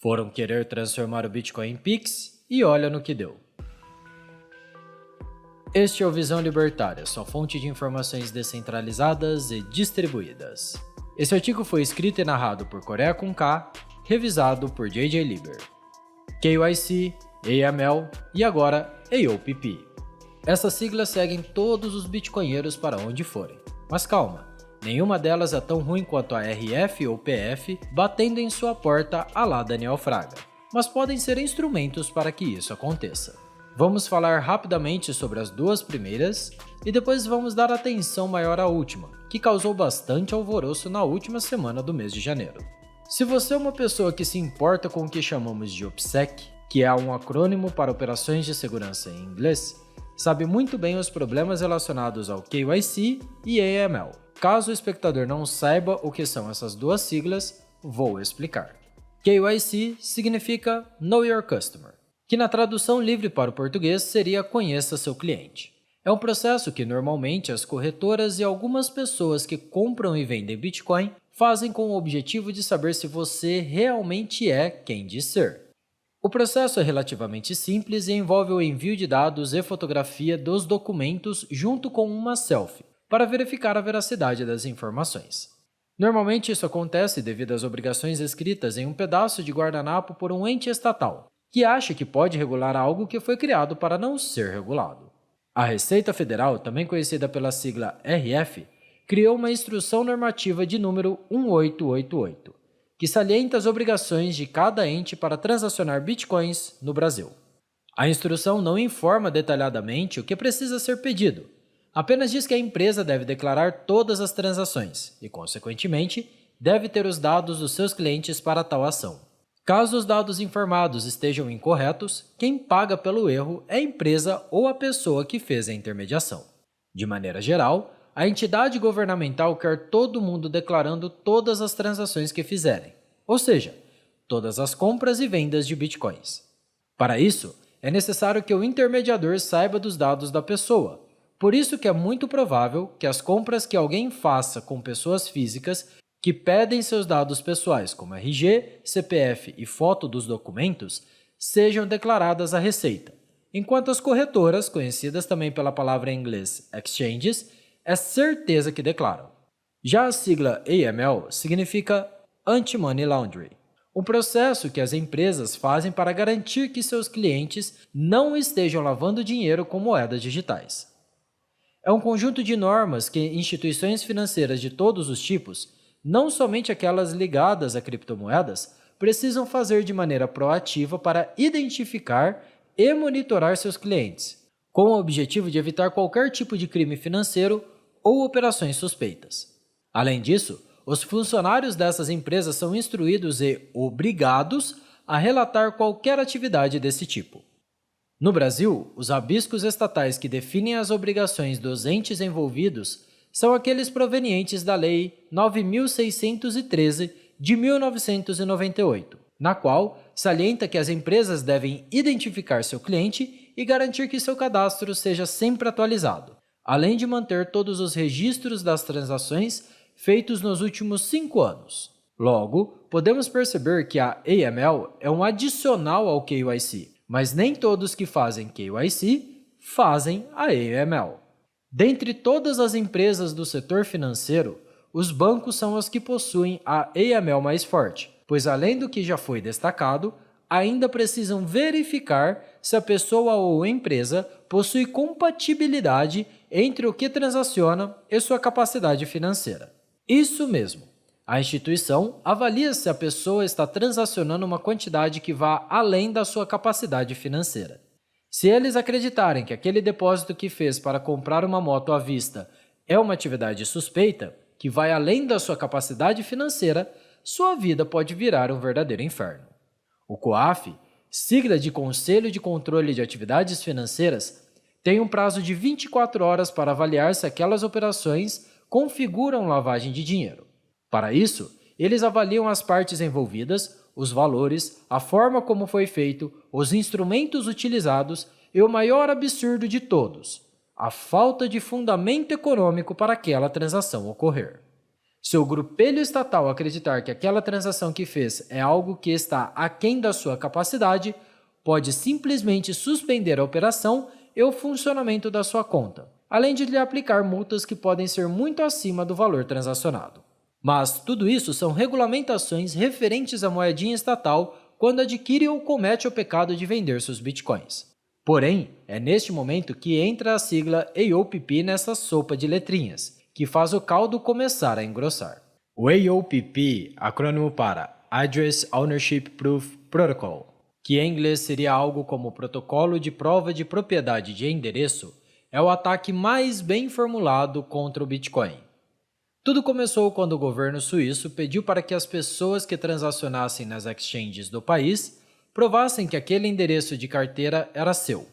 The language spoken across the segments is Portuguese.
Foram querer transformar o Bitcoin em Pix e olha no que deu. Este é o Visão Libertária, sua fonte de informações descentralizadas e distribuídas. Esse artigo foi escrito e narrado por Coreia com K, revisado por JJ Lieber. KYC, AML e agora AOPP. Essas siglas seguem todos os bitcoinheiros para onde forem. Mas calma, nenhuma delas é tão ruim quanto a RF ou PF batendo em sua porta à la Daniel Fraga, mas podem ser instrumentos para que isso aconteça. Vamos falar rapidamente sobre as duas primeiras e depois vamos dar atenção maior à última, que causou bastante alvoroço na última semana do mês de janeiro. Se você é uma pessoa que se importa com o que chamamos de OPSEC, que é um acrônimo para Operações de Segurança em inglês, sabe muito bem os problemas relacionados ao KYC e AML. Caso o espectador não saiba o que são essas duas siglas, vou explicar. KYC significa Know Your Customer, que na tradução livre para o português seria Conheça seu cliente. É um processo que normalmente as corretoras e algumas pessoas que compram e vendem Bitcoin fazem com o objetivo de saber se você realmente é quem diz ser. O processo é relativamente simples e envolve o envio de dados e fotografia dos documentos junto com uma selfie, para verificar a veracidade das informações. Normalmente isso acontece devido às obrigações escritas em um pedaço de guardanapo por um ente estatal, que acha que pode regular algo que foi criado para não ser regulado. A Receita Federal, também conhecida pela sigla RF, criou uma instrução normativa de número 1888, que salienta as obrigações de cada ente para transacionar bitcoins no Brasil. A instrução não informa detalhadamente o que precisa ser pedido, apenas diz que a empresa deve declarar todas as transações e, consequentemente, deve ter os dados dos seus clientes para tal ação. Caso os dados informados estejam incorretos, quem paga pelo erro é a empresa ou a pessoa que fez a intermediação. De maneira geral, a entidade governamental quer todo mundo declarando todas as transações que fizerem, ou seja, todas as compras e vendas de bitcoins. Para isso, é necessário que o intermediador saiba dos dados da pessoa, por isso que é muito provável que as compras que alguém faça com pessoas físicas que pedem seus dados pessoais como RG, CPF e foto dos documentos sejam declaradas à Receita, enquanto as corretoras, conhecidas também pela palavra em inglês exchanges, é certeza que declaram. Já a sigla AML significa Anti-Money Laundering, um processo que as empresas fazem para garantir que seus clientes não estejam lavando dinheiro com moedas digitais. É um conjunto de normas que instituições financeiras de todos os tipos, não somente aquelas ligadas a criptomoedas, precisam fazer de maneira proativa para identificar e monitorar seus clientes, com o objetivo de evitar qualquer tipo de crime financeiro ou operações suspeitas. Além disso, os funcionários dessas empresas são instruídos e obrigados a relatar qualquer atividade desse tipo. No Brasil, os rabiscos estatais que definem as obrigações dos entes envolvidos são aqueles provenientes da Lei 9.613 de 1998, na qual salienta que as empresas devem identificar seu cliente e garantir que seu cadastro seja sempre atualizado, além de manter todos os registros das transações feitos nos últimos 5 anos. Logo, podemos perceber que a AML é um adicional ao KYC, mas nem todos que fazem KYC fazem a AML. Dentre todas as empresas do setor financeiro, os bancos são os que possuem a AML mais forte, pois além do que já foi destacado, ainda precisam verificar se a pessoa ou empresa possui compatibilidade entre o que transaciona e sua capacidade financeira. Isso mesmo, a instituição avalia se a pessoa está transacionando uma quantidade que vá além da sua capacidade financeira. Se eles acreditarem que aquele depósito que fez para comprar uma moto à vista é uma atividade suspeita, que vai além da sua capacidade financeira, sua vida pode virar um verdadeiro inferno. O COAF, sigla de Conselho de Controle de Atividades Financeiras, tem um prazo de 24 horas para avaliar se aquelas operações configuram lavagem de dinheiro. Para isso, eles avaliam as partes envolvidas, os valores, a forma como foi feito, os instrumentos utilizados e o maior absurdo de todos, a falta de fundamento econômico para aquela transação ocorrer. Se o grupelho estatal acreditar que aquela transação que fez é algo que está aquém da sua capacidade, pode simplesmente suspender a operação e o funcionamento da sua conta, além de lhe aplicar multas que podem ser muito acima do valor transacionado. Mas tudo isso são regulamentações referentes à moedinha estatal quando adquire ou comete o pecado de vender seus bitcoins. Porém, é neste momento que entra a sigla AOPP nessa sopa de letrinhas, que faz o caldo começar a engrossar. O AOPP, acrônimo para Address Ownership Proof Protocol, que em inglês seria algo como Protocolo de Prova de Propriedade de Endereço, é o ataque mais bem formulado contra o Bitcoin. Tudo começou quando o governo suíço pediu para que as pessoas que transacionassem nas exchanges do país provassem que aquele endereço de carteira era seu.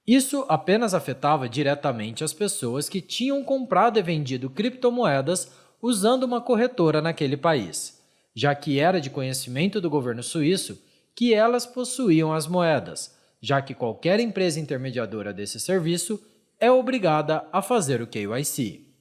Isso apenas afetava diretamente as pessoas que tinham comprado e vendido criptomoedas usando uma corretora naquele país, já que era de conhecimento do governo suíço que elas possuíam as moedas, já que qualquer empresa intermediadora desse serviço é obrigada a fazer o KYC.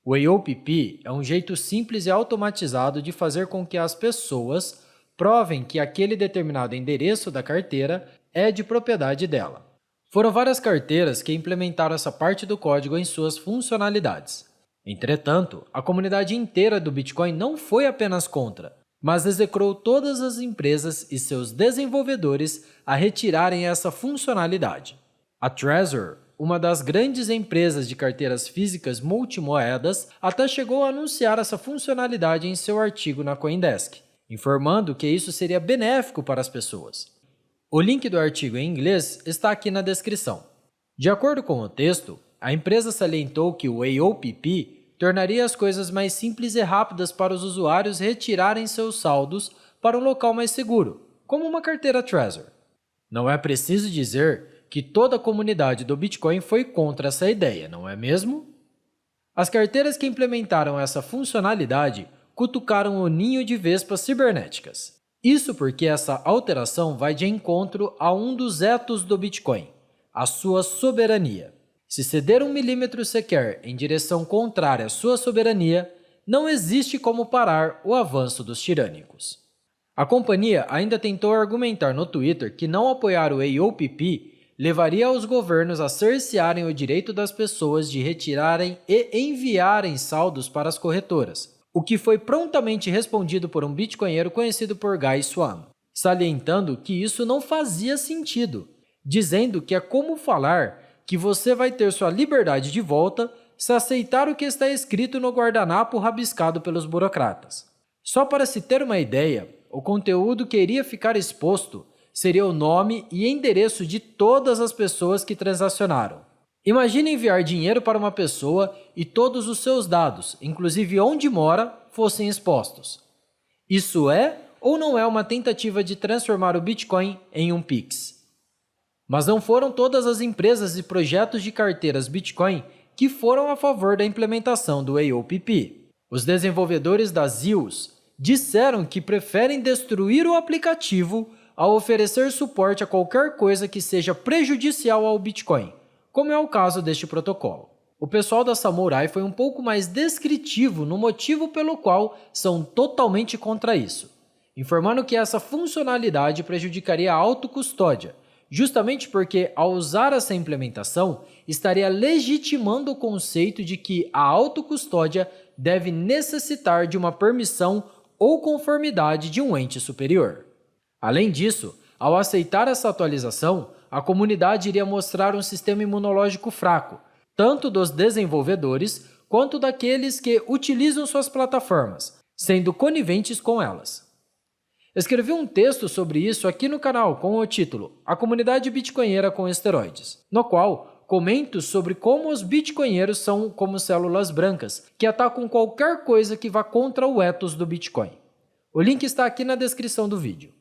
O AOPP é um jeito simples e automatizado de fazer com que as pessoas provem que aquele determinado endereço da carteira é de propriedade dela. Foram várias carteiras que implementaram essa parte do código em suas funcionalidades. Entretanto, a comunidade inteira do Bitcoin não foi apenas contra, mas execrou todas as empresas e seus desenvolvedores a retirarem essa funcionalidade. A Trezor, uma das grandes empresas de carteiras físicas multimoedas, até chegou a anunciar essa funcionalidade em seu artigo na CoinDesk, informando que isso seria benéfico para as pessoas. O link do artigo em inglês está aqui na descrição. De acordo com o texto, a empresa salientou que o AOPP tornaria as coisas mais simples e rápidas para os usuários retirarem seus saldos para um local mais seguro, como uma carteira Trezor. Não é preciso dizer que toda a comunidade do Bitcoin foi contra essa ideia, não é mesmo? As carteiras que implementaram essa funcionalidade cutucaram o ninho de vespas cibernéticas. Isso porque essa alteração vai de encontro a um dos ethos do Bitcoin, a sua soberania. Se ceder 1 milímetro sequer em direção contrária à sua soberania, não existe como parar o avanço dos tirânicos. A companhia ainda tentou argumentar no Twitter que não apoiar o AOPP levaria os governos a cercearem o direito das pessoas de retirarem e enviarem saldos para as corretoras, o que foi prontamente respondido por um bitcoinheiro conhecido por Guy Swan, salientando que isso não fazia sentido, dizendo que é como falar que você vai ter sua liberdade de volta se aceitar o que está escrito no guardanapo rabiscado pelos burocratas. Só para se ter uma ideia, o conteúdo que iria ficar exposto seria o nome e endereço de todas as pessoas que transacionaram. Imagine enviar dinheiro para uma pessoa e todos os seus dados, inclusive onde mora, fossem expostos. Isso é ou não é uma tentativa de transformar o Bitcoin em um Pix? Mas não foram todas as empresas e projetos de carteiras Bitcoin que foram a favor da implementação do AOPP. Os desenvolvedores da ZIUS disseram que preferem destruir o aplicativo ao oferecer suporte a qualquer coisa que seja prejudicial ao Bitcoin, como é o caso deste protocolo. O pessoal da Samurai foi um pouco mais descritivo no motivo pelo qual são totalmente contra isso, informando que essa funcionalidade prejudicaria a autocustódia, justamente porque, ao usar essa implementação, estaria legitimando o conceito de que a autocustódia deve necessitar de uma permissão ou conformidade de um ente superior. Além disso, ao aceitar essa atualização, a comunidade iria mostrar um sistema imunológico fraco, tanto dos desenvolvedores quanto daqueles que utilizam suas plataformas, sendo coniventes com elas. Escrevi um texto sobre isso aqui no canal com o título A Comunidade Bitcoinheira com Esteroides, no qual comento sobre como os bitcoinheiros são como células brancas, que atacam qualquer coisa que vá contra o ethos do Bitcoin. O link está aqui na descrição do vídeo.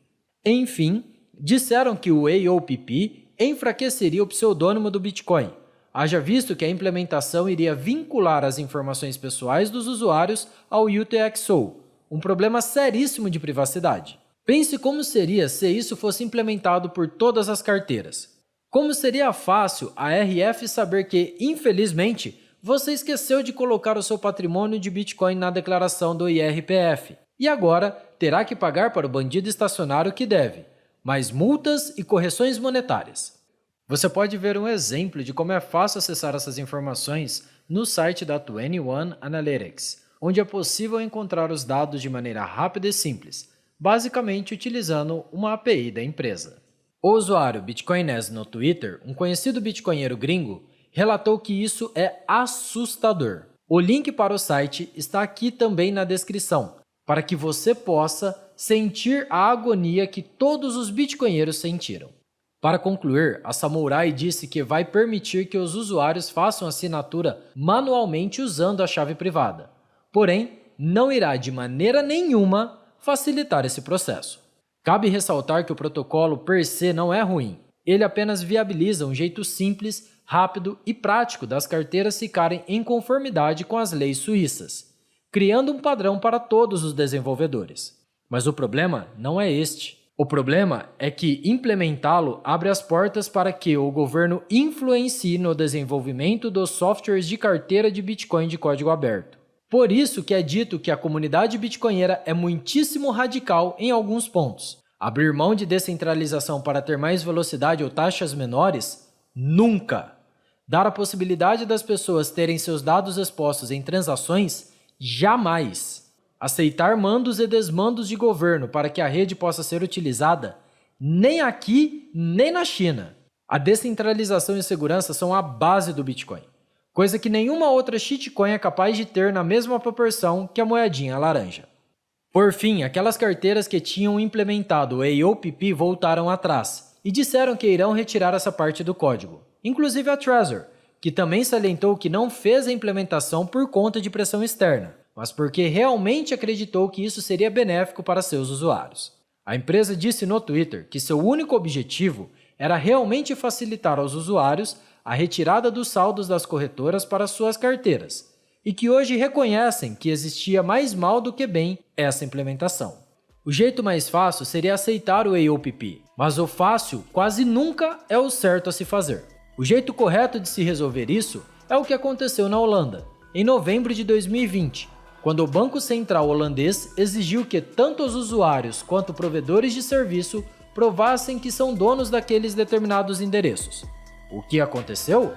Enfim, disseram que o AOPP enfraqueceria o pseudônimo do Bitcoin, haja visto que a implementação iria vincular as informações pessoais dos usuários ao UTXO, um problema seríssimo de privacidade. Pense como seria se isso fosse implementado por todas as carteiras. Como seria fácil a RF saber que, infelizmente, você esqueceu de colocar o seu patrimônio de Bitcoin na declaração do IRPF e agora terá que pagar para o bandido estacionário que deve, mais multas e correções monetárias. Você pode ver um exemplo de como é fácil acessar essas informações no site da 21 Analytics, onde é possível encontrar os dados de maneira rápida e simples, basicamente utilizando uma API da empresa. O usuário Bitcoinese no Twitter, um conhecido bitcoinheiro gringo, relatou que isso é assustador. O link para o site está aqui também na descrição, para que você possa sentir a agonia que todos os bitcoinheiros sentiram. Para concluir, a Samurai disse que vai permitir que os usuários façam assinatura manualmente usando a chave privada. Porém, não irá de maneira nenhuma facilitar esse processo. Cabe ressaltar que o protocolo per se não é ruim. Ele apenas viabiliza um jeito simples, rápido e prático das carteiras ficarem em conformidade com as leis suíças, criando um padrão para todos os desenvolvedores. Mas o problema não é este. O problema é que implementá-lo abre as portas para que o governo influencie no desenvolvimento dos softwares de carteira de Bitcoin de código aberto. Por isso que é dito que a comunidade bitcoinheira é muitíssimo radical em alguns pontos. Abrir mão de descentralização para ter mais velocidade ou taxas menores? Nunca! Dar a possibilidade das pessoas terem seus dados expostos em transações? Jamais! Aceitar mandos e desmandos de governo para que a rede possa ser utilizada? Nem aqui, nem na China. A descentralização e segurança são a base do Bitcoin, coisa que nenhuma outra shitcoin é capaz de ter na mesma proporção que a moedinha laranja. Por fim, aquelas carteiras que tinham implementado o AOPP voltaram atrás e disseram que irão retirar essa parte do código, inclusive a Trezor, que também salientou que não fez a implementação por conta de pressão externa, mas porque realmente acreditou que isso seria benéfico para seus usuários. A empresa disse no Twitter que seu único objetivo era realmente facilitar aos usuários a retirada dos saldos das corretoras para suas carteiras, e que hoje reconhecem que existia mais mal do que bem essa implementação. O jeito mais fácil seria aceitar o AOPP, mas o fácil quase nunca é o certo a se fazer. O jeito correto de se resolver isso é o que aconteceu na Holanda, em novembro de 2020, quando o Banco Central holandês exigiu que tanto os usuários quanto provedores de serviço provassem que são donos daqueles determinados endereços. O que aconteceu?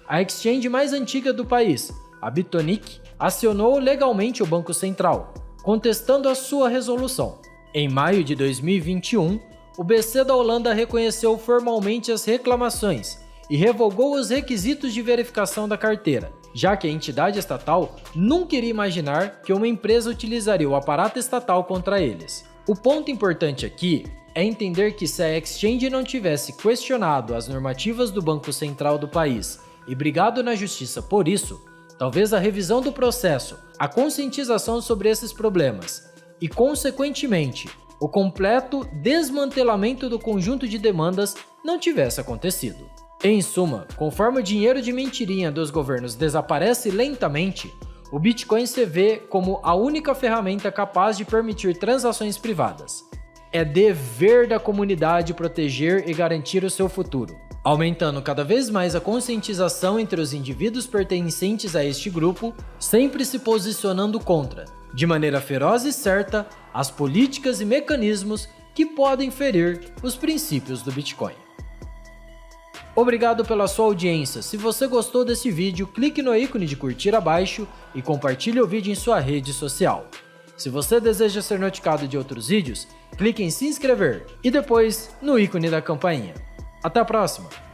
A exchange mais antiga do país, a Bitonic, acionou legalmente o Banco Central, contestando a sua resolução. Em maio de 2021, o BC da Holanda reconheceu formalmente as reclamações e revogou os requisitos de verificação da carteira, já que a entidade estatal nunca iria imaginar que uma empresa utilizaria o aparato estatal contra eles. O ponto importante aqui é entender que se a exchange não tivesse questionado as normativas do Banco Central do país e brigado na justiça por isso, talvez a revisão do processo, a conscientização sobre esses problemas e, consequentemente, o completo desmantelamento do conjunto de demandas não tivesse acontecido. Em suma, conforme o dinheiro de mentirinha dos governos desaparece lentamente, o Bitcoin se vê como a única ferramenta capaz de permitir transações privadas. É dever da comunidade proteger e garantir o seu futuro, aumentando cada vez mais a conscientização entre os indivíduos pertencentes a este grupo, sempre se posicionando contra, de maneira feroz e certa, as políticas e mecanismos que podem ferir os princípios do Bitcoin. Obrigado pela sua audiência. Se você gostou desse vídeo, clique no ícone de curtir abaixo e compartilhe o vídeo em sua rede social. Se você deseja ser notificado de outros vídeos, clique em se inscrever e depois no ícone da campainha. Até a próxima!